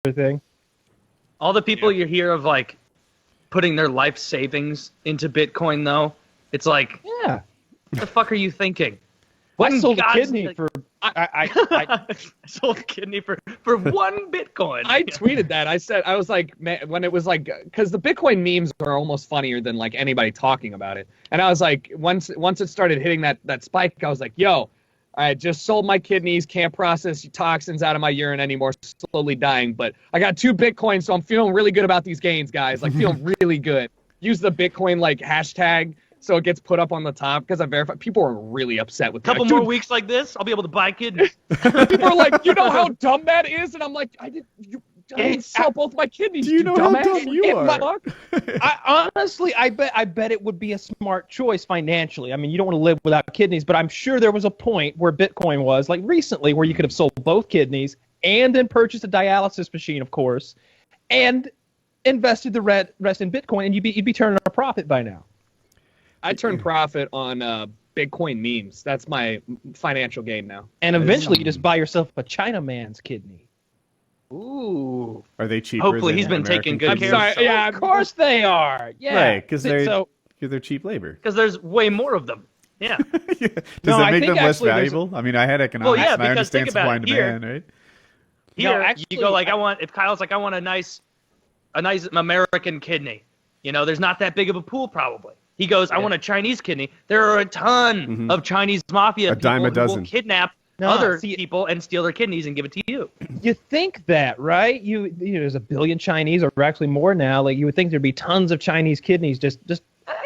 everything. All the people you hear of like putting their life savings into Bitcoin, though, it's like, yeah, what the fuck are you thinking? I sold a kidney for. I sold a kidney for 1 Bitcoin. I tweeted that. I was like, man, when it was like, because the Bitcoin memes are almost funnier than like anybody talking about it. And I was like, once it started hitting that spike, I was like, yo, I just sold my kidneys, can't process toxins out of my urine anymore, slowly dying. But I got 2 Bitcoins, so I'm feeling really good about these gains, guys. Like, feeling really good. Use the Bitcoin like hashtag. So it gets put up on the top because I verified. People are really upset with me. Couple like, more weeks like this, I'll be able to buy kidneys. People are like, you know how dumb that is? And I'm like, I didn't sell both my kidneys. Do you know how dumb you are? Honestly, I bet it would be a smart choice financially. I mean, you don't want to live without kidneys, but I'm sure there was a point where Bitcoin was, like recently, where you could have sold both kidneys and then purchased a dialysis machine, of course, and invested the rest in Bitcoin, and you'd be turning a profit by now. I turn profit on Bitcoin memes. That's my financial gain now. And eventually you just buy yourself a Chinaman's kidney. Ooh. Are they cheaper? Hopefully than he's been American taking good kidneys? care of himself. Yeah, of course they are. Yeah. Right, because they're cheap labor. Because there's way more of them. Yeah. Does that make them less valuable? I mean, I had economics, Well, yeah, and I because understand think about supply and it. Here- demand, right? Here, No, actually, you go like, if Kyle's like, I want a nice American kidney. You know, there's not that big of a pool probably. He goes, I want a Chinese kidney. There are a ton of Chinese mafia people dime a who dozen. will kidnap people and steal their kidneys and give it to you. You think that, right? You know, there's a billion Chinese, or actually more now. Like, you would think there'd be tons of Chinese kidneys just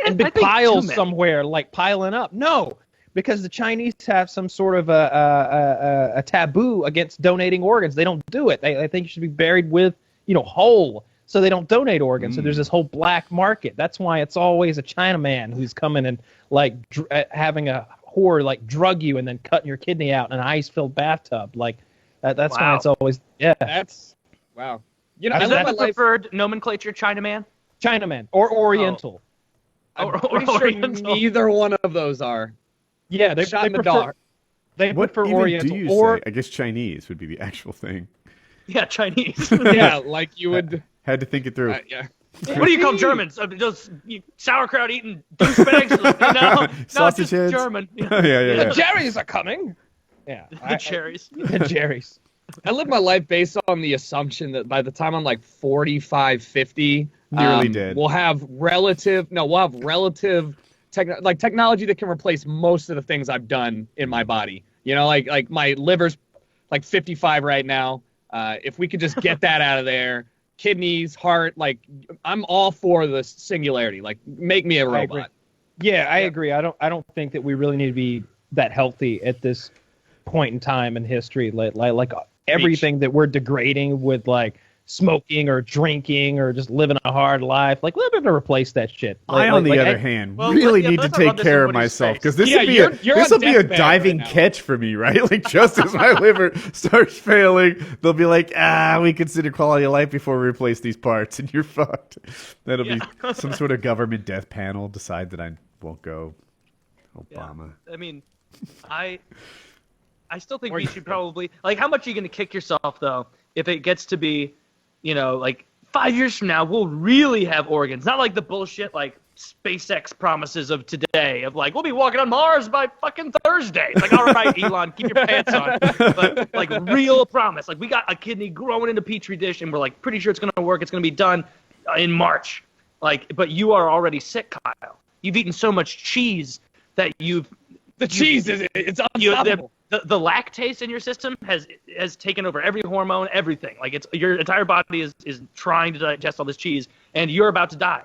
in big piles somewhere, like piling up. No, because the Chinese have some sort of a taboo against donating organs. They don't do it. They think you should be buried with, whole. So they don't donate organs. So there's this whole black market. That's why it's always a Chinaman who's coming and like having a whore like drug you and then cutting your kidney out in an ice-filled bathtub. Like that's why it's always That's wow. Is that the preferred nomenclature, Chinaman? Chinaman or Oriental. I'm pretty sure neither one of those are. Yeah, they shot in the prefer, dark. They What prefer even Oriental do you or say? I guess Chinese would be the actual thing. Yeah, Chinese. Yeah, like you would. Had to think it through. Yeah. What do you call Germans? Those sauerkraut eating douchebags? Sausage heads? German. yeah. the Jerry's are coming. Yeah, The cherries. The Jerry's. I live my life based on the assumption that by the time I'm like 45, 50, Nearly dead. we'll have relative technology that can replace most of the things I've done in my body. Like my liver's like 55 right now. If we could just get that out of there, kidneys, heart, like I'm all for the singularity. Like make me a robot. Yeah, I agree. I don't think that we really need to be that healthy at this point in time in history. Like everything that we're degrading with like smoking or drinking or just living a hard life, like we're gonna replace that shit. On the other hand, really need to take care of myself because this will be a diving catch for me, right? Like just as my liver starts failing, they'll be like, we consider quality of life before we replace these parts, and you're fucked. That'll be some sort of government death panel decide that I won't go. Obama. Yeah. I mean, I still think we should probably like. How much are you gonna kick yourself though if it gets to be, like 5 years from now, we'll really have organs. Not like the bullshit like SpaceX promises of today of like, we'll be walking on Mars by fucking Thursday. It's like, all right, Elon, keep your pants on. But like real promise. Like we got a kidney growing in a petri dish and we're like pretty sure it's going to work. It's going to be done in March. Like, but you are already sick, Kyle. You've eaten so much cheese that cheese it's unstoppable. The lactase in your system has taken over every hormone, everything. Like your entire body is trying to digest all this cheese, and you're about to die.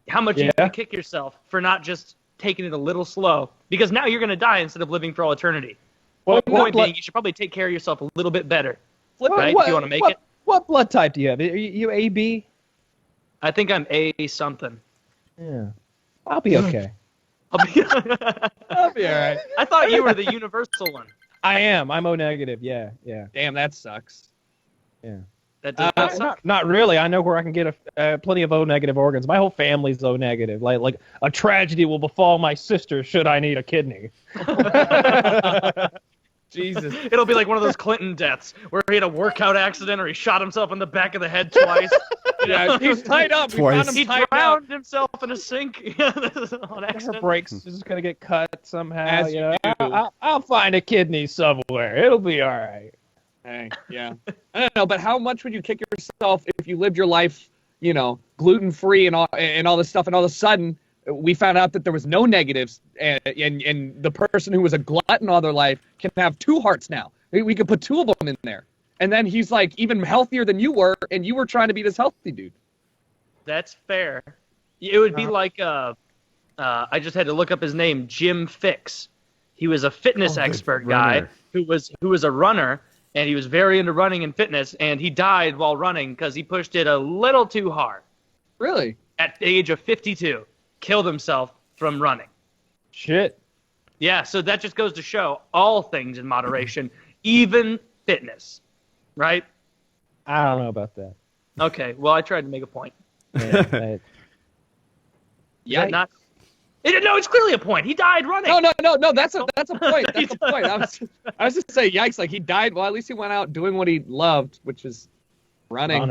How much are you going to kick yourself for not just taking it a little slow? Because now you're going to die instead of living for all eternity. Well, point being, you should probably take care of yourself a little bit better, right? If you want to make it. What blood type do you have? Are you AB? I think I'm A something. Yeah, I'll be okay. I'll be all right. I thought you were the universal one. I am. I'm O negative. Yeah. Damn, that sucks. Yeah. That does suck. Not really. I know where I can get plenty of O negative organs. My whole family's O negative. Like a tragedy will befall my sister should I need a kidney. Jesus. It'll be like one of those Clinton deaths where he had a workout accident or he shot himself in the back of the head twice. Yeah, he's tied up. Twice. He drowned himself in a sink on accident. Her brakes is going to get cut somehow. As you do. I'll find a kidney somewhere. It'll be all right. Hey, yeah. I don't know, but how much would you kick yourself if you lived your life, you know, gluten-free and all this stuff, and all of a sudden we found out that there was no negatives, and the person who was a glutton all their life can have 2 hearts now. We could put 2 of them in there. And then he's like even healthier than you were, and you were trying to be this healthy dude. That's fair. It would be like I just had to look up his name, Jim Fixx. He was a fitness expert guy who was a runner, and he was very into running and fitness, and he died while running because he pushed it a little too hard. Really? At the age of 52, killed himself from running. Shit. Yeah, so that just goes to show all things in moderation, even fitness, right? I don't know about that. Okay, well, I tried to make a point. Yeah, Yeah, not. No, it's clearly a point. He died running. No. That's a point. That's a point. I was just saying, yikes! Like he died. Well, at least he went out doing what he loved, which is running.